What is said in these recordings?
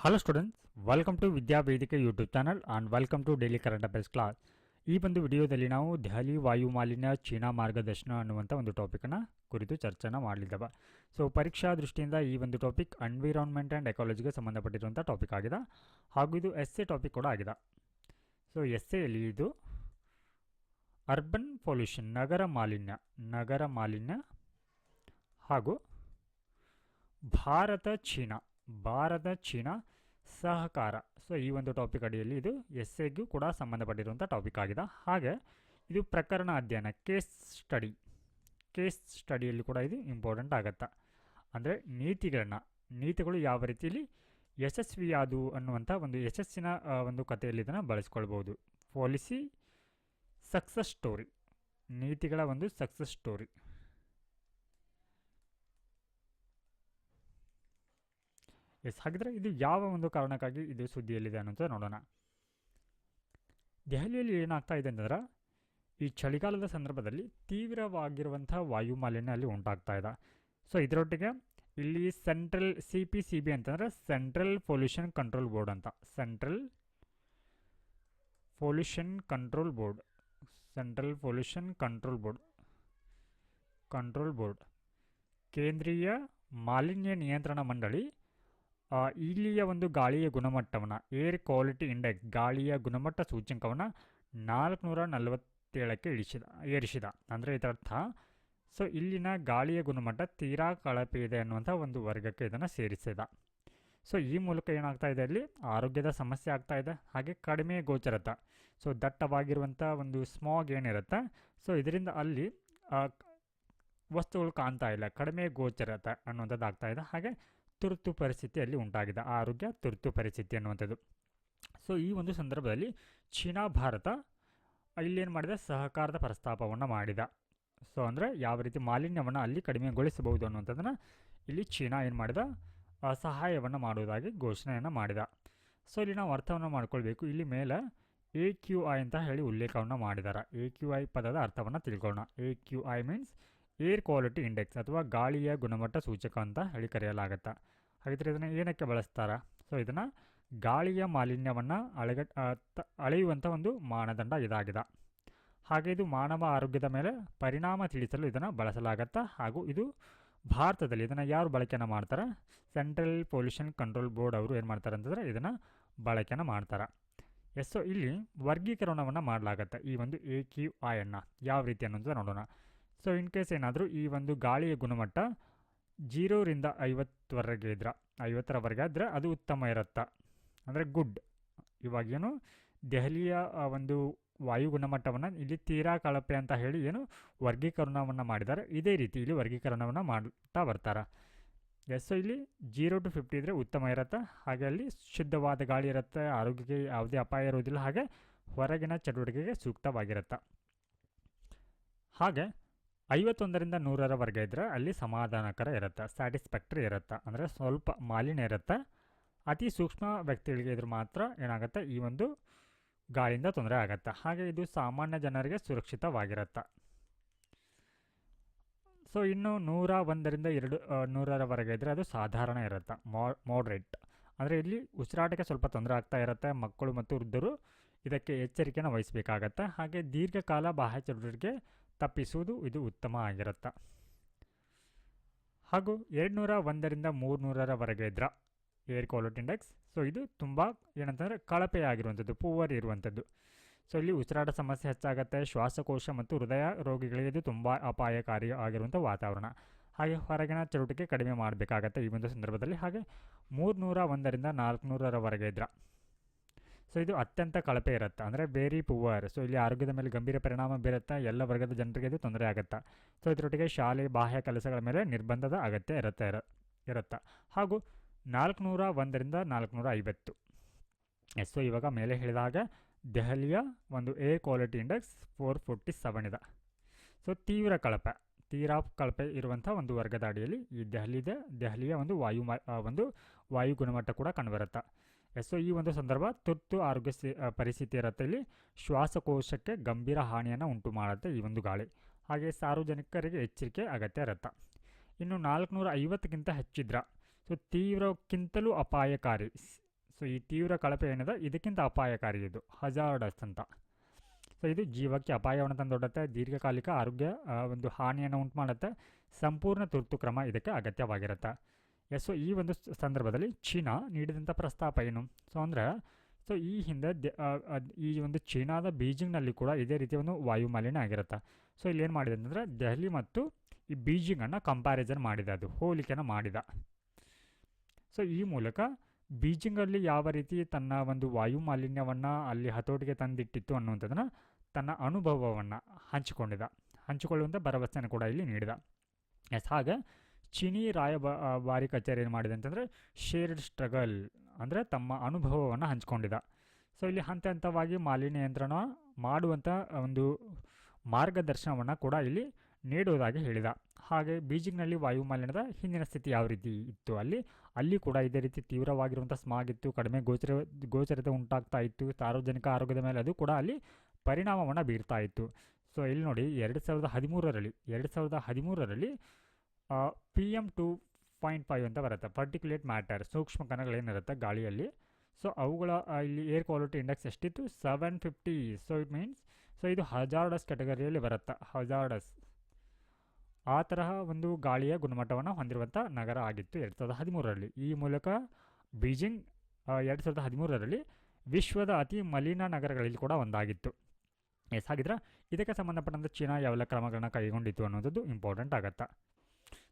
Hello students, welcome to Vidyavedike YouTube channel and welcome to daily current affairs class. ಈ ಒಂದು ವಿಡಿಯೋದಲ್ಲಿ ನಾವು ದೆಹಲಿ ವಾಯು ಮಾಲಿನ್ಯ ಚೀನಾ ಮಾರ್ಗದರ್ಶನ ಅನ್ನುವಂಥ ಒಂದು ಟಾಪಿಕನ್ನು ಕುರಿತು ಚರ್ಚೆನ ಮಾಡಲಿದ್ದೇವೆ. ಸೊ ಪರೀಕ್ಷಾ ದೃಷ್ಟಿಯಿಂದ ಈ ಒಂದು ಟಾಪಿಕ್ ಎನ್ವಿರಾನ್ಮೆಂಟ್ ಆ್ಯಂಡ್ ಎಕಾಲಜಿಗೆ ಸಂಬಂಧಪಟ್ಟಿರುವಂಥ ಟಾಪಿಕ್ ಆಗಿದೆ, ಹಾಗೂ ಇದು ಎಸ್ಸೆ ಟಾಪಿಕ್ ಕೂಡ ಆಗಿದೆ. ಸೊ ಎಸ್ಸೆಯಲ್ಲಿ ಇದು ಅರ್ಬನ್ ಪೊಲ್ಯೂಷನ್, ನಗರ ಮಾಲಿನ್ಯ ಹಾಗೂ ಭಾರತ ಚೀನಾ ಸಹಕಾರ. ಸೊ ಈ ಒಂದು ಟಾಪಿಕ್ ಅಡಿಯಲ್ಲಿ ಇದು ಎಸ್ಸೆಗೂ ಕೂಡ ಸಂಬಂಧಪಟ್ಟಿರುವಂಥ ಟಾಪಿಕ್ ಆಗಿದೆ. ಹಾಗೆ ಇದು ಪ್ರಕರಣ ಅಧ್ಯಯನ, ಕೇಸ್ ಸ್ಟಡಿಯಲ್ಲಿ ಕೂಡ ಇದು ಇಂಪಾರ್ಟೆಂಟ್ ಆಗುತ್ತೆ. ಅಂದರೆ ನೀತಿಗಳು ಯಾವ ರೀತಿಯಲ್ಲಿ ಯಶಸ್ವಿಯಾದವು ಅನ್ನುವಂಥ ಒಂದು ಯಶಸ್ಸಿನ ಒಂದು ಕಥೆಯಲ್ಲಿ ಇದನ್ನು ಬಳಸ್ಕೊಳ್ಬೋದು. ಪಾಲಿಸಿ ಸಕ್ಸಸ್ ಸ್ಟೋರಿ, ನೀತಿಗಳ ಒಂದು ಸಕ್ಸಸ್ ಸ್ಟೋರಿ. ಹಾಗಿದ್ರೆ ಇದು ಯಾವ ಒಂದು ಕಾರಣಕ್ಕಾಗಿ ಇದು ಸುದ್ದಿಯಲ್ಲಿದೆ ಅನ್ನೋದು ನೋಡೋಣ. ದೆಹಲಿಯಲ್ಲಿ ಏನಾಗ್ತಾ ಇದೆ ಅಂತಂದ್ರೆ, ಈ ಚಳಿಗಾಲದ ಸಂದರ್ಭದಲ್ಲಿ ತೀವ್ರವಾಗಿರುವಂಥ ವಾಯು ಮಾಲಿನ್ಯ ಅಲ್ಲಿ ಉಂಟಾಗ್ತಾ ಇದೆ. ಸೊ ಇದರೊಟ್ಟಿಗೆ ಇಲ್ಲಿ ಸೆಂಟ್ರಲ್ CPCB ಅಂತಂದರೆ ಸೆಂಟ್ರಲ್ ಪೊಲ್ಯೂಷನ್ ಕಂಟ್ರೋಲ್ ಬೋರ್ಡ್ ಅಂತ, ಸೆಂಟ್ರಲ್ ಪೊಲ್ಯೂಷನ್ ಕಂಟ್ರೋಲ್ ಬೋರ್ಡ್, ಕೇಂದ್ರೀಯ ಮಾಲಿನ್ಯ ನಿಯಂತ್ರಣ ಮಂಡಳಿ ಇಲ್ಲಿಯ ಒಂದು ಗಾಳಿಯ ಗುಣಮಟ್ಟವನ್ನು, ಏರ್ ಕ್ವಾಲಿಟಿ ಇಂಡೆಕ್ಸ್, ಗಾಳಿಯ ಗುಣಮಟ್ಟ ಸೂಚ್ಯಂಕವನ್ನು 447ಕ್ಕೆ ಏರಿಸಿದ. ಅಂದರೆ ಇದರರ್ಥ, ಸೊ ಇಲ್ಲಿನ ಗಾಳಿಯ ಗುಣಮಟ್ಟ ತೀರಾ ಕಳಪೆ ಇದೆ ಅನ್ನುವಂಥ ಒಂದು ವರ್ಗಕ್ಕೆ ಇದನ್ನು ಸೇರಿಸಿದ. ಸೊ ಈ ಮೂಲಕ ಏನಾಗ್ತಾ ಇದೆ, ಇಲ್ಲಿ ಆರೋಗ್ಯದ ಸಮಸ್ಯೆ ಆಗ್ತಾ ಇದೆ. ಹಾಗೆ ಕಡಿಮೆ ಗೋಚರತೆ, ಸೊ ದಟ್ಟವಾಗಿರುವಂಥ ಒಂದು ಸ್ಮಾಗ್ ಏನಿರುತ್ತೆ, ಸೊ ಇದರಿಂದ ಅಲ್ಲಿ ವಸ್ತುಗಳು ಕಾಣ್ತಾ ಇಲ್ಲ, ಕಡಿಮೆ ಗೋಚರತೆ ಅನ್ನುವಂಥದ್ದು ಆಗ್ತಾ ಇದೆ. ಹಾಗೆ ತುರ್ತು ಪರಿಸ್ಥಿತಿಯಲ್ಲಿ ಉಂಟಾಗಿದೆ, ಆರೋಗ್ಯ ತುರ್ತು ಪರಿಸ್ಥಿತಿ ಅನ್ನುವಂಥದ್ದು. ಸೊ ಈ ಒಂದು ಸಂದರ್ಭದಲ್ಲಿ ಚೀನಾ ಭಾರತ ಇಲ್ಲೇನು ಮಾಡಿದೆ, ಸಹಕಾರದ ಪ್ರಸ್ತಾಪವನ್ನು ಮಾಡಿದ. ಸೊ ಅಂದರೆ ಯಾವ ರೀತಿ ಮಾಲಿನ್ಯವನ್ನು ಅಲ್ಲಿ ಕಡಿಮೆಗೊಳಿಸಬಹುದು ಅನ್ನುವಂಥದ್ದನ್ನು ಇಲ್ಲಿ ಚೀನಾ ಏನು ಮಾಡಿದ, ಸಹಾಯವನ್ನು ಮಾಡುವುದಾಗಿ ಘೋಷಣೆಯನ್ನು ಮಾಡಿದ. ಸೊ ಇಲ್ಲಿ ನಾವು ಅರ್ಥವನ್ನು ಮಾಡ್ಕೊಳ್ಬೇಕು. ಇಲ್ಲಿ ಮೇಲೆ AQI ಅಂತ ಹೇಳಿ ಉಲ್ಲೇಖವನ್ನು ಮಾಡಿದ್ದಾರೆ. AQI ಪದದ ಅರ್ಥವನ್ನು ತಿಳ್ಕೊಳ್ಳೋಣ. AQI means air quality index ಅಥವಾ ಗಾಳಿಯ ಗುಣಮಟ್ಟ ಸೂಚಕ ಅಂತ ಹೇಳಿ ಕರೆಯಲಾಗುತ್ತೆ. ಹಾಗಿದ್ರೆ ಇದನ್ನು ಏನಕ್ಕೆ ಬಳಸ್ತಾರೆ? ಸೊ ಇದನ್ನು ಗಾಳಿಯ ಮಾಲಿನ್ಯವನ್ನು ಅಳೆಯುವಂಥ ಒಂದು ಮಾನದಂಡ ಇದಾಗಿದೆ. ಹಾಗೆ ಇದು ಮಾನವ ಆರೋಗ್ಯದ ಮೇಲೆ ಪರಿಣಾಮ ತಿಳಿಸಲು ಇದನ್ನು ಬಳಸಲಾಗತ್ತೆ. ಹಾಗೂ ಇದು ಭಾರತದಲ್ಲಿ ಇದನ್ನು ಯಾರು ಬಳಕೆಯನ್ನು ಮಾಡ್ತಾರೆ, ಸೆಂಟ್ರಲ್ ಪೊಲ್ಯೂಷನ್ ಕಂಟ್ರೋಲ್ ಬೋರ್ಡ್ ಅವರು ಏನು ಮಾಡ್ತಾರೆ ಅಂತಂದರೆ ಇದನ್ನು ಬಳಕೆಯನ್ನು ಮಾಡ್ತಾರೆ. ಸೊ ಇಲ್ಲಿ ವರ್ಗೀಕರಣವನ್ನು ಮಾಡಲಾಗತ್ತೆ ಈ ಒಂದು AQI ಅನ್ನು. ಯಾವ ರೀತಿ ಅನ್ನೋದು ನೋಡೋಣ. ಸೊ ಇನ್ ಕೇಸ್ ಏನಾದರೂ ಈ ಒಂದು ಗಾಳಿಯ ಗುಣಮಟ್ಟ 0ರಿಂದ 50ವರೆಗೆ ಇದ್ರೆ, 50ರವರೆಗೆ ಇದ್ದರೆ ಅದು ಉತ್ತಮ ಇರುತ್ತೆ, ಅಂದರೆ ಗುಡ್. ಇವಾಗೇನು ದೆಹಲಿಯ ಒಂದು ವಾಯು ಗುಣಮಟ್ಟವನ್ನು ಇಲ್ಲಿ ತೀರಾ ಕಳಪೆ ಅಂತ ಹೇಳಿ ಏನು ವರ್ಗೀಕರಣವನ್ನು ಮಾಡಿದ್ದಾರೆ, ಇದೇ ರೀತಿ ಇಲ್ಲಿ ವರ್ಗೀಕರಣವನ್ನು ಮಾಡ್ತಾ ಬರ್ತಾರೆ. ಸೊ ಇಲ್ಲಿ 0 to 50 ಇದ್ದರೆ ಉತ್ತಮ ಇರುತ್ತೆ. ಹಾಗೆ ಅಲ್ಲಿ ಶುದ್ಧವಾದ ಗಾಳಿ ಇರುತ್ತೆ, ಆರೋಗ್ಯಕ್ಕೆ ಯಾವುದೇ ಅಪಾಯ ಇರೋದಿಲ್ಲ, ಹಾಗೆ ಹೊರಗಿನ ಚಟುವಟಿಕೆಗೆ ಸೂಕ್ತವಾಗಿರುತ್ತೆ. ಹಾಗೆ 51ರಿಂದ 100ರವರೆಗೆ ಇದ್ದರೆ ಅಲ್ಲಿ ಸಮಾಧಾನಕರ ಇರುತ್ತೆ, ಸ್ಯಾಟಿಸ್ಫ್ಯಾಕ್ಟ್ರಿ ಇರುತ್ತೆ, ಅಂದರೆ ಸ್ವಲ್ಪ ಮಾಲಿನ್ಯ ಇರುತ್ತೆ. ಅತಿ ಸೂಕ್ಷ್ಮ ವ್ಯಕ್ತಿಗಳಿಗೆ ಇದ್ರ ಮಾತ್ರ ಏನಾಗುತ್ತೆ, ಈ ಒಂದು ಗಾಳಿಯಿಂದ ತೊಂದರೆ ಆಗುತ್ತೆ. ಹಾಗೆ ಇದು ಸಾಮಾನ್ಯ ಜನರಿಗೆ ಸುರಕ್ಷಿತವಾಗಿರುತ್ತೆ. ಸೊ ಇನ್ನು 101ರಿಂದ 200ರವರೆಗೆ ಇದ್ದರೆ ಅದು ಸಾಧಾರಣ ಇರುತ್ತೆ, ಮಾಡ್ರೇಟ್. ಅಂದರೆ ಇಲ್ಲಿ ಉಸಿರಾಟಕ್ಕೆ ಸ್ವಲ್ಪ ತೊಂದರೆ ಆಗ್ತಾ ಇರುತ್ತೆ. ಮಕ್ಕಳು ಮತ್ತು ವೃದ್ಧರು ಇದಕ್ಕೆ ಎಚ್ಚರಿಕೆಯನ್ನು ವಹಿಸಬೇಕಾಗತ್ತೆ. ಹಾಗೆ ದೀರ್ಘಕಾಲ ಬಾಹ್ಯ ಚಟುವಟಿಕೆ ತಪ್ಪಿಸುವುದು ಇದು ಉತ್ತಮ ಆಗಿರುತ್ತೆ. ಹಾಗೂ 201ರಿಂದ 300ರವರೆಗೆ ಇದ್ರೆ ಏರ್ ಕ್ವಾಲಿಟಿ ಇಂಡೆಕ್ಸ್, ಸೊ ಇದು ತುಂಬ ಏನಂತಂದರೆ ಕಳಪೆ ಆಗಿರುವಂಥದ್ದು, ಪೂವರ್ ಇರುವಂಥದ್ದು. ಸೊ ಇಲ್ಲಿ ಉಸಿರಾಟ ಸಮಸ್ಯೆ ಹೆಚ್ಚಾಗುತ್ತೆ, ಶ್ವಾಸಕೋಶ ಮತ್ತು ಹೃದಯ ರೋಗಿಗಳಿಗೆ ಇದು ತುಂಬ ಅಪಾಯಕಾರಿ ಆಗಿರುವಂಥ ವಾತಾವರಣ. ಹಾಗೆ ಹೊರಗಿನ ಚಟುವಟಿಕೆ ಕಡಿಮೆ ಮಾಡಬೇಕಾಗತ್ತೆ ಈ ಒಂದು ಸಂದರ್ಭದಲ್ಲಿ. ಹಾಗೆ 301ರಿಂದ 400ರವರೆಗೆ ಇದ್ರೆ, ಸೊ ಇದು ಅತ್ಯಂತ ಕಳಪೆ ಇರುತ್ತೆ, ಅಂದರೆ ವೆರಿ ಪುವರ್. ಸೊ ಇಲ್ಲಿ ಆರೋಗ್ಯದ ಮೇಲೆ ಗಂಭೀರ ಪರಿಣಾಮ ಬೀರುತ್ತೆ, ಎಲ್ಲ ವರ್ಗದ ಜನರಿಗೆ ಇದು ತೊಂದರೆ ಆಗುತ್ತೆ. ಸೊ ಇದರೊಟ್ಟಿಗೆ ಶಾಲೆ ಬಾಹ್ಯ ಕೆಲಸಗಳ ಮೇಲೆ ನಿರ್ಬಂಧದ ಅಗತ್ಯ ಇರುತ್ತೆ. ಹಾಗೂ 401ರಿಂದ 450. ಸೊ ಇವಾಗ ಮೇಲೆ ಹೇಳಿದ ಹಾಗೆ ದೆಹಲಿಯ ಒಂದು ಏರ್ ಕ್ವಾಲಿಟಿ ಇಂಡೆಕ್ಸ್ 447 ಇದೆ. ಸೊ ತೀರಾ ಕಳಪೆ ಇರುವಂಥ ಒಂದು ವರ್ಗದ ಅಡಿಯಲ್ಲಿ ಈ ದೆಹಲಿಯ ಒಂದು ವಾಯು ಗುಣಮಟ್ಟ ಕೂಡ ಕಂಡುಬರುತ್ತೆ. ಸೊ ಈ ಒಂದು ಸಂದರ್ಭ ತುರ್ತು ಆರೋಗ್ಯ ಪರಿಸ್ಥಿತಿ ಇರುತ್ತೆ. ಇಲ್ಲಿ ಶ್ವಾಸಕೋಶಕ್ಕೆ ಗಂಭೀರ ಹಾನಿಯನ್ನು ಉಂಟು ಮಾಡುತ್ತೆ ಈ ಒಂದು ಗಾಳಿ. ಹಾಗೆ ಸಾರ್ವಜನಿಕರಿಗೆ ಎಚ್ಚರಿಕೆ ಅಗತ್ಯ ಇರುತ್ತೆ. ಇನ್ನು 450ಕ್ಕಿಂತ ಹೆಚ್ಚಿದ್ರೆ, ಸೊ ತೀವ್ರಕ್ಕಿಂತಲೂ ಅಪಾಯಕಾರಿ ಸೊ ಈ ತೀವ್ರ ಕಳಪೆ ಏನಿದೆ ಇದಕ್ಕಿಂತ ಅಪಾಯಕಾರಿ, ಇದು ಹಜಾರ್ಡಸ್ ಅಂತ. ಸೊ ಇದು ಜೀವಕ್ಕೆ ಅಪಾಯವನ್ನು ತಂದೊಡ್ಡುತ್ತೆ, ದೀರ್ಘಕಾಲಿಕ ಆರೋಗ್ಯ ಒಂದು ಹಾನಿಯನ್ನು ಉಂಟು ಮಾಡುತ್ತೆ, ಸಂಪೂರ್ಣ ತುರ್ತು ಕ್ರಮ ಇದಕ್ಕೆ ಅಗತ್ಯವಾಗಿರುತ್ತೆ. ಸೊ ಈ ಒಂದು ಸಂದರ್ಭದಲ್ಲಿ ಚೀನಾ ನೀಡಿದಂಥ ಪ್ರಸ್ತಾಪ ಏನು? ಸೊ ಅಂದರೆ ಸೊ ಈ ಹಿಂದೆ ಈ ಒಂದು ಚೀನಾದ ಬೀಜಿಂಗ್ನಲ್ಲಿ ಕೂಡ ಇದೇ ರೀತಿಯ ಒಂದು ವಾಯು ಮಾಲಿನ್ಯ ಆಗಿರುತ್ತೆ. ಸೊ ಇಲ್ಲಿ ಏನು ಮಾಡಿದೆ ಅಂತಂದರೆ ದೆಹಲಿ ಮತ್ತು ಈ ಬೀಜಿಂಗನ್ನು ಕಂಪ್ಯಾರಿಸನ್ ಮಾಡಿದೆ, ಅದು ಹೋಲಿಕೆನ ಮಾಡಿದ. ಸೊ ಈ ಮೂಲಕ ಬೀಜಿಂಗಲ್ಲಿ ಯಾವ ರೀತಿ ತನ್ನ ಒಂದು ವಾಯು ಮಾಲಿನ್ಯವನ್ನು ಅಲ್ಲಿ ಹತೋಟಿಗೆ ತಂದಿಟ್ಟಿತ್ತು ಅನ್ನುವಂಥದ್ದನ್ನು ತನ್ನ ಅನುಭವವನ್ನು ಹಂಚಿಕೊಳ್ಳುವಂಥ ಭರವಸೆಯನ್ನು ಕೂಡ ಇಲ್ಲಿ ನೀಡಿದ. ಹಾಗೆ ಚೀನಿ ರಾಯಭಾರಿ ಕಚೇರಿ ಏನು ಮಾಡಿದೆ ಅಂತಂದರೆ ಶೇರ್ಡ್ ಸ್ಟ್ರಗಲ್ ಅಂದರೆ ತಮ್ಮ ಅನುಭವವನ್ನು ಹಂಚಿಕೊಂಡಿದ್ದ. ಸೊ ಇಲ್ಲಿ ಹಂತ ಹಂತವಾಗಿ ಮಾಲಿನ್ಯ ನಿಯಂತ್ರಣ ಮಾಡುವಂಥ ಒಂದು ಮಾರ್ಗದರ್ಶನವನ್ನು ಕೂಡ ಇಲ್ಲಿ ನೀಡುವುದಾಗಿ ಹೇಳಿದ. ಹಾಗೆ ಬೀಜಿಂಗ್ನಲ್ಲಿ ವಾಯು ಮಾಲಿನ್ಯದ ಹಿಂದಿನ ಸ್ಥಿತಿ ಯಾವ ರೀತಿ ಇತ್ತು, ಅಲ್ಲಿ ಕೂಡ ಇದೇ ರೀತಿ ತೀವ್ರವಾಗಿರುವಂಥ ಸ್ಮಾಗ್ ಇತ್ತು, ಕಡಿಮೆ ಗೋಚರತೆ ಉಂಟಾಗ್ತಾ ಇತ್ತು, ಸಾರ್ವಜನಿಕ ಆರೋಗ್ಯದ ಮೇಲೆ ಅದು ಕೂಡ ಅಲ್ಲಿ ಪರಿಣಾಮವನ್ನು ಬೀರ್ತಾ ಇತ್ತು. ಸೊ ಇಲ್ಲಿ ನೋಡಿ 2013ರಲ್ಲಿ PM2.5 ಅಂತ ಬರುತ್ತೆ, ಪರ್ಟಿಕ್ಯುಲೇಟ್ ಮ್ಯಾಟರ್, ಸೂಕ್ಷ್ಮ ಕಣಗಳೇನಿರುತ್ತೆ ಗಾಳಿಯಲ್ಲಿ. ಸೊ ಅವುಗಳ ಇಲ್ಲಿ ಏರ್ ಕ್ವಾಲಿಟಿ ಇಂಡೆಕ್ಸ್ ಎಷ್ಟಿತ್ತು? 750. ಸೊ ಇಟ್ ಮೀನ್ಸ್ ಸೊ ಇದು ಹಜಾರ್ಡಸ್ ಕ್ಯಾಟಗರಿಯಲ್ಲಿ ಬರುತ್ತೆ, ಹಜಾರ್ಡಸ್ ಆ ತರಹ ಒಂದು ಗಾಳಿಯ ಗುಣಮಟ್ಟವನ್ನು ಹೊಂದಿರುವಂಥ ನಗರ ಆಗಿತ್ತು 2013ರಲ್ಲಿ. ಈ ಮೂಲಕ ಬೀಜಿಂಗ್ 2013ರಲ್ಲಿ ವಿಶ್ವದ ಅತಿ ಮಲಿನ ನಗರಗಳಲ್ಲಿ ಕೂಡ ಒಂದಾಗಿತ್ತು. ಹಾಗಿದ್ರೆ ಇದಕ್ಕೆ ಸಂಬಂಧಪಟ್ಟಂತೆ ಚೀನಾ ಯಾವೆಲ್ಲ ಕ್ರಮಗಳನ್ನ ಕೈಗೊಂಡಿತ್ತು ಅನ್ನೋದು ಇಂಪಾರ್ಟೆಂಟ್ ಆಗುತ್ತೆ.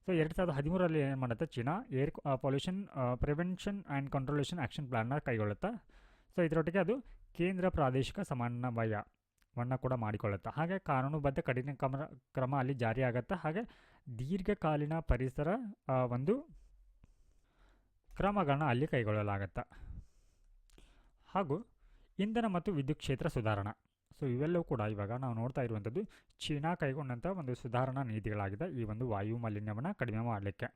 ಸೊ 2013ರಲ್ಲಿ ಏನು ಮಾಡುತ್ತೆ China air pollution prevention and control action ಪ್ಲ್ಯಾನ್ನ ಕೈಗೊಳ್ಳುತ್ತೆ. ಸೊ ಇದರೊಟ್ಟಿಗೆ ಅದು ಕೇಂದ್ರ ಪ್ರಾದೇಶಿಕ ಸಮನ್ವಯವನ್ನು ಕೂಡ ಮಾಡಿಕೊಳ್ಳುತ್ತೆ. ಹಾಗೆ ಕಾನೂನುಬದ್ಧ ಕಠಿಣ ಕ್ರಮ ಅಲ್ಲಿ ಜಾರಿಯಾಗುತ್ತೆ. ಹಾಗೆ ದೀರ್ಘಕಾಲೀನ ಪರಿಸರ ಒಂದು ಕ್ರಮಗಳನ್ನ ಅಲ್ಲಿ ಕೈಗೊಳ್ಳಲಾಗುತ್ತೆ. ಹಾಗೂ ಇಂಧನ ಮತ್ತು ವಿದ್ಯುತ್ ಕ್ಷೇತ್ರ ಸುಧಾರಣಾ. ಸೊ ಇವೆಲ್ಲವೂ ಕೂಡ ಇವಾಗ ನಾವು ನೋಡ್ತಾ ಇರುವಂಥದ್ದು ಚೀನಾ ಕೈಗೊಂಡಂಥ ಒಂದು ಸುಧಾರಣಾ ನೀತಿಗಳಾಗಿದೆ ಈ ಒಂದು ವಾಯು ಮಾಲಿನ್ಯವನ್ನು ಕಡಿಮೆ ಮಾಡಲಿಕ್ಕೆ.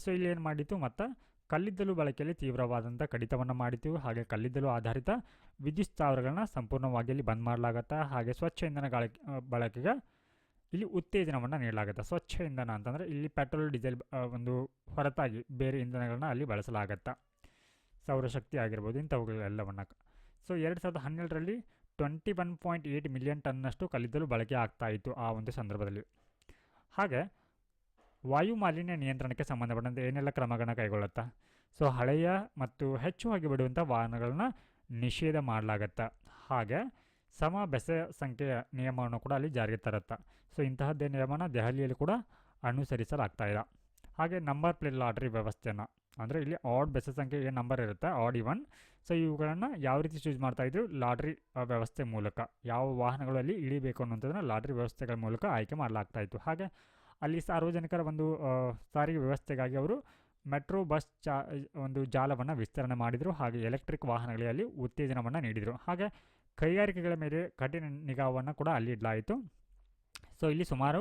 ಸೊ ಇಲ್ಲಿ ಏನು ಮಾಡಿತ್ತು, ಮತ್ತು ಕಲ್ಲಿದ್ದಲು ಬಳಕೆಯಲ್ಲಿ ತೀವ್ರವಾದಂಥ ಕಡಿತವನ್ನು ಮಾಡಿತು. ಹಾಗೆ ಕಲ್ಲಿದ್ದಲು ಆಧಾರಿತ ವಿದ್ಯುತ್ ಸ್ಥಾವರಗಳನ್ನ ಸಂಪೂರ್ಣವಾಗಿ ಅಲ್ಲಿ ಬಂದ್ ಮಾಡಲಾಗುತ್ತೆ. ಹಾಗೆ ಸ್ವಚ್ಛ ಇಂಧನ ಬಳಕೆಗೆ ಇಲ್ಲಿ ಉತ್ತೇಜನವನ್ನು ನೀಡಲಾಗುತ್ತೆ. ಸ್ವಚ್ಛ ಇಂಧನ ಅಂತಂದರೆ ಇಲ್ಲಿ ಪೆಟ್ರೋಲ್ ಡೀಸೆಲ್ ಒಂದು ಹೊರತಾಗಿ ಬೇರೆ ಇಂಧನಗಳನ್ನ ಅಲ್ಲಿ ಬಳಸಲಾಗತ್ತೆ, ಸೌರಶಕ್ತಿ ಆಗಿರ್ಬೋದು ಇಂಥವುಗಳೆಲ್ಲವನ್ನು. ಸೊ 2012ರಲ್ಲಿ 21.8 ಮಿಲಿಯನ್ ಟನ್ನಷ್ಟು ಕಲ್ಲಿದ್ದಲು ಬಳಕೆ ಆಗ್ತಾ ಇತ್ತು ಆ ಒಂದು ಸಂದರ್ಭದಲ್ಲಿ. ಹಾಗೆ ವಾಯು ಮಾಲಿನ್ಯ ನಿಯಂತ್ರಣಕ್ಕೆ ಸಂಬಂಧಪಟ್ಟಂತೆ ಏನೆಲ್ಲ ಕ್ರಮಗಳನ್ನ ಕೈಗೊಳ್ಳುತ್ತಾ? ಸೊ ಹಳೆಯ ಮತ್ತು ಹೆಚ್ಚುವಾಗಿ ಬಿಡುವಂಥ ವಾಹನಗಳನ್ನ ನಿಷೇಧ ಮಾಡಲಾಗತ್ತೆ. ಹಾಗೆ ಬೆಸ ಸಂಖ್ಯೆಯ ನಿಯಮವನ್ನು ಕೂಡ ಅಲ್ಲಿ ಜಾರಿಗೆ ತರುತ್ತೆ. ಸೊ ಇಂತಹದ್ದೇ ನಿಯಮನ ದೆಹಲಿಯಲ್ಲಿ ಕೂಡ ಅನುಸರಿಸಲಾಗ್ತಾ ಇದೆ. ಹಾಗೆ ನಂಬರ್ ಪ್ಲೇಟ್ ಲಾಟ್ರಿ ವ್ಯವಸ್ಥೆಯನ್ನು, ಅಂದರೆ ಇಲ್ಲಿ ಆಡ್ ಬೆಸ ಸಂಖ್ಯೆ ಏನು ನಂಬರ್ ಇರುತ್ತೆ, ಆಡ್ ಇವನ್. ಸೊ ಇವುಗಳನ್ನು ಯಾವ ರೀತಿ ಚೂಸ್ ಮಾಡ್ತಾಯಿದ್ರು? ಲಾಟ್ರಿ ವ್ಯವಸ್ಥೆ ಮೂಲಕ ಯಾವ ವಾಹನಗಳಲ್ಲಿ ಇಳಿಬೇಕು ಅನ್ನೋಂಥದ್ದನ್ನು ಲಾಟ್ರಿ ವ್ಯವಸ್ಥೆಗಳ ಮೂಲಕ ಆಯ್ಕೆ ಮಾಡಲಾಗ್ತಾಯಿತ್ತು. ಹಾಗೆ ಅಲ್ಲಿ ಸಾರ್ವಜನಿಕರ ಒಂದು ಸಾರಿಗೆ ವ್ಯವಸ್ಥೆಗಾಗಿ ಅವರು ಮೆಟ್ರೋ ಬಸ್ ಒಂದು ಜಾಲವನ್ನು ವಿಸ್ತರಣೆ ಮಾಡಿದರು. ಹಾಗೆ ಎಲೆಕ್ಟ್ರಿಕ್ ವಾಹನಗಳಲ್ಲಿ ಉತ್ತೇಜನವನ್ನು ನೀಡಿದರು. ಹಾಗೆ ಕೈಗಾರಿಕೆಗಳ ಮೇಲೆ ಕಠಿಣ ನಿಗಾವನ್ನು ಕೂಡ ಅಲ್ಲಿ ಇಡಲಾಯಿತು. ಸೊ ಇಲ್ಲಿ ಸುಮಾರು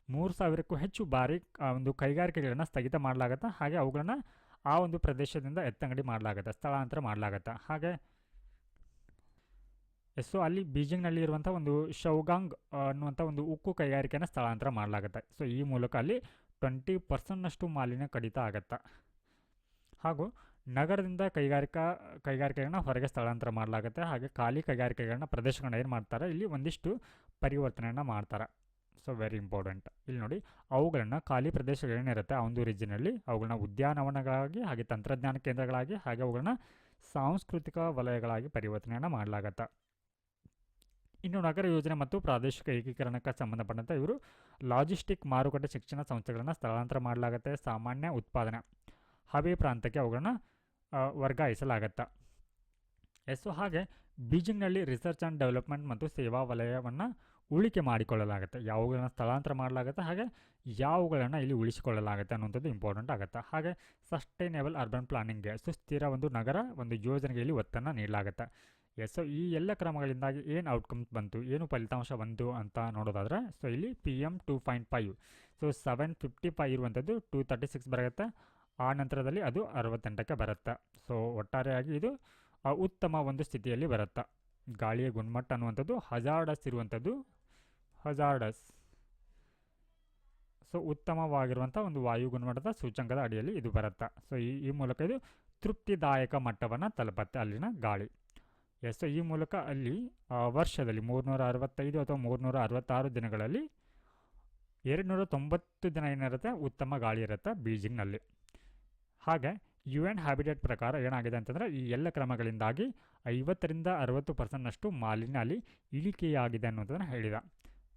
3000ಕ್ಕೂ ಹೆಚ್ಚು ಬಾರಿ ಒಂದು ಕೈಗಾರಿಕೆಗಳನ್ನು ಸ್ಥಗಿತ ಮಾಡಲಾಗುತ್ತೆ. ಹಾಗೆ ಅವುಗಳನ್ನು ಆ ಒಂದು ಪ್ರದೇಶದಿಂದ ಎತ್ತಂಗಡಿ ಮಾಡಲಾಗುತ್ತೆ, ಸ್ಥಳಾಂತರ ಮಾಡಲಾಗುತ್ತೆ. ಹಾಗೆ ಸೊ ಅಲ್ಲಿ ಬೀಜಿಂಗ್ನಲ್ಲಿ ಇರುವಂಥ ಒಂದು ಶೌಗಾಂಗ್ ಅನ್ನುವಂಥ ಒಂದು ಉಕ್ಕು ಕೈಗಾರಿಕೆಯನ್ನು ಸ್ಥಳಾಂತರ ಮಾಡಲಾಗುತ್ತೆ. ಸೊ ಈ ಮೂಲಕ ಅಲ್ಲಿ 20% ಮಾಲಿನ್ಯ ಕಡಿತ ಆಗುತ್ತೆ. ಹಾಗೂ ನಗರದಿಂದ ಕೈಗಾರಿಕೆಗಳನ್ನ ಹೊರಗೆ ಸ್ಥಳಾಂತರ ಮಾಡಲಾಗುತ್ತೆ. ಹಾಗೆ ಖಾಲಿ ಕೈಗಾರಿಕೆಗಳನ್ನ ಪ್ರದೇಶಗಳನ್ನ ಏನು ಮಾಡ್ತಾರೆ, ಇಲ್ಲಿ ಒಂದಿಷ್ಟು ಪರಿವರ್ತನೆಯನ್ನು ಮಾಡ್ತಾರೆ. So very important. ಇಲ್ಲಿ ನೋಡಿ, ಅವುಗಳನ್ನು ಖಾಲಿ ಪ್ರದೇಶಗಳೇನಿರುತ್ತೆ ಆ ಒಂದು ರೀಜನಲ್ಲಿ ಅವುಗಳನ್ನ ಉದ್ಯಾನವನಗಳಾಗಿ, ಹಾಗೆ ತಂತ್ರಜ್ಞಾನ ಕೇಂದ್ರಗಳಾಗಿ, ಹಾಗೆ ಅವುಗಳನ್ನ ಸಾಂಸ್ಕೃತಿಕ ವಲಯಗಳಾಗಿ ಪರಿವರ್ತನೆಯನ್ನು ಮಾಡಲಾಗತ್ತೆ. ಇನ್ನು ನಗರ ಯೋಜನೆ ಮತ್ತು ಪ್ರಾದೇಶಿಕ ಏಕೀಕರಣಕ್ಕೆ ಸಂಬಂಧಪಟ್ಟಂತೆ ಇವರು ಲಾಜಿಸ್ಟಿಕ್, ಮಾರುಕಟ್ಟೆ, ಶಿಕ್ಷಣ ಸಂಸ್ಥೆಗಳನ್ನು ಸ್ಥಳಾಂತರ ಮಾಡಲಾಗುತ್ತೆ. ಸಾಮಾನ್ಯ ಉತ್ಪಾದನೆ ಹಬೆ ಪ್ರಾಂತಕ್ಕೆ ಅವುಗಳನ್ನು ವರ್ಗಾಯಿಸಲಾಗತ್ತೆ. ಸೊ ಹಾಗೆ ಬೀಜಿಂಗ್ನಲ್ಲಿ ರಿಸರ್ಚ್ ಆ್ಯಂಡ್ ಡೆವಲಪ್ಮೆಂಟ್ ಮತ್ತು ಸೇವಾ ವಲಯವನ್ನು ಉಳಿಕೆ ಮಾಡಿಕೊಳ್ಳಲಾಗುತ್ತೆ. ಯಾವುಗಳನ್ನ ಸ್ಥಳಾಂತರ ಮಾಡಲಾಗುತ್ತೆ, ಹಾಗೆ ಯಾವುಗಳನ್ನು ಇಲ್ಲಿ ಉಳಿಸಿಕೊಳ್ಳಲಾಗುತ್ತೆ ಅನ್ನುವಂಥದ್ದು ಇಂಪಾರ್ಟೆಂಟ್ ಆಗುತ್ತೆ. ಹಾಗೆ ಸಸ್ಟೈನೇಬಲ್ ಅರ್ಬನ್ ಪ್ಲಾನಿಂಗ್ಗೆ, ಸುಸ್ಥಿರ ಒಂದು ನಗರ ಒಂದು ಯೋಜನೆಗೆ ಇಲ್ಲಿ ಒತ್ತನ್ನು ನೀಡಲಾಗುತ್ತೆ. ಸೊ ಈ ಎಲ್ಲ ಕ್ರಮಗಳಿಂದಾಗಿ ಏನು ಔಟ್ಕಮ್ಸ್ ಬಂತು, ಏನು ಫಲಿತಾಂಶ ಬಂತು ಅಂತ ನೋಡೋದಾದರೆ, ಸೊ ಇಲ್ಲಿ PM2.5 ಸೊ 755 ಇರುವಂಥದ್ದು 236 ಬರುತ್ತೆ. ಆ ನಂತರದಲ್ಲಿ ಅದು 68ಕ್ಕೆ ಬರುತ್ತೆ. ಸೊ ಒಟ್ಟಾರೆಯಾಗಿ ಇದು ಉತ್ತಮ ಒಂದು ಸ್ಥಿತಿಯಲ್ಲಿ ಬರುತ್ತೆ. ಗಾಳಿಯ ಗುಣಮಟ್ಟ ಅನ್ನುವಂಥದ್ದು ಹಜಾರ್ಡಸ್ ಇರುವಂಥದ್ದು, ಹಜಾರ್ಡಸ್ ಸೊ ಉತ್ತಮವಾಗಿರುವಂಥ ಒಂದು ವಾಯು ಗುಣಮಟ್ಟದ ಸೂಚ್ಯಂಕದ ಅಡಿಯಲ್ಲಿ ಇದು ಬರುತ್ತೆ. ಸೊ ಈ ಮೂಲಕ ಇದು ತೃಪ್ತಿದಾಯಕ ಮಟ್ಟವನ್ನು ತಲುಪತ್ತೆ ಅಲ್ಲಿನ ಗಾಳಿ. ಸೊ ಈ ಮೂಲಕ ಅಲ್ಲಿ ವರ್ಷದಲ್ಲಿ 365 ಅಥವಾ 366 ದಿನಗಳಲ್ಲಿ 290 ದಿನ ಏನಿರುತ್ತೆ ಉತ್ತಮ ಗಾಳಿ ಇರುತ್ತೆ ಬೀಜಿಂಗ್ನಲ್ಲಿ. ಹಾಗೆ UN ಹ್ಯಾಬಿಟೇಟ್ ಪ್ರಕಾರ ಏನಾಗಿದೆ ಅಂತಂದರೆ ಈ ಎಲ್ಲ ಕ್ರಮಗಳಿಂದಾಗಿ 50ರಿಂದ 60% ಮಾಲಿನ್ಯ ಅಲ್ಲಿ ಇಳಿಕೆಯಾಗಿದೆ ಅನ್ನೋದನ್ನು ಹೇಳಿದ.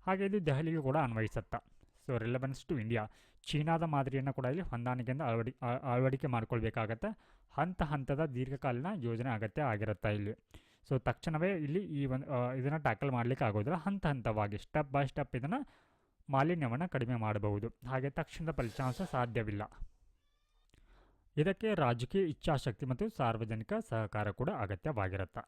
ಹಾಗೆ ಇದು ದೆಹಲಿಗೂ ಕೂಡ ಅನ್ವಯಿಸುತ್ತಾ. ಸೊ ರಿಲೆವೆನ್ಸ್ ಟು ಇಂಡಿಯಾ, ಚೀನಾದ ಮಾದರಿಯನ್ನು ಕೂಡ ಇಲ್ಲಿ ಹೊಂದಾಣಿಕೆಯಿಂದ ಅಳವಡಿಕೆ ಮಾಡ್ಕೊಳ್ಬೇಕಾಗತ್ತೆ. ಹಂತದ ದೀರ್ಘಕಾಲೀನ ಯೋಜನೆ ಅಗತ್ಯ ಆಗಿರುತ್ತೆ ಇಲ್ಲಿ. ಸೊ ತಕ್ಷಣವೇ ಇಲ್ಲಿ ಈ ಒಂದು ಇದನ್ನು ಟ್ಯಾಕಲ್ ಮಾಡಲಿಕ್ಕೆ ಆಗೋದಿಲ್ಲ. ಹಂತವಾಗಿ ಸ್ಟೆಪ್ ಬೈ ಸ್ಟೆಪ್ ಇದನ್ನು ಮಾಲಿನ್ಯವನ್ನು ಕಡಿಮೆ ಮಾಡಬಹುದು. ಹಾಗೆ ತಕ್ಷಣದ ಫಲಿತಾಂಶ ಸಾಧ್ಯವಿಲ್ಲ. ಇದಕ್ಕೆ ರಾಜಕೀಯ ಇಚ್ಛಾಶಕ್ತಿ ಮತ್ತು ಸಾರ್ವಜನಿಕ ಸಹಕಾರ ಕೂಡ ಅಗತ್ಯವಾಗಿರುತ್ತೆ.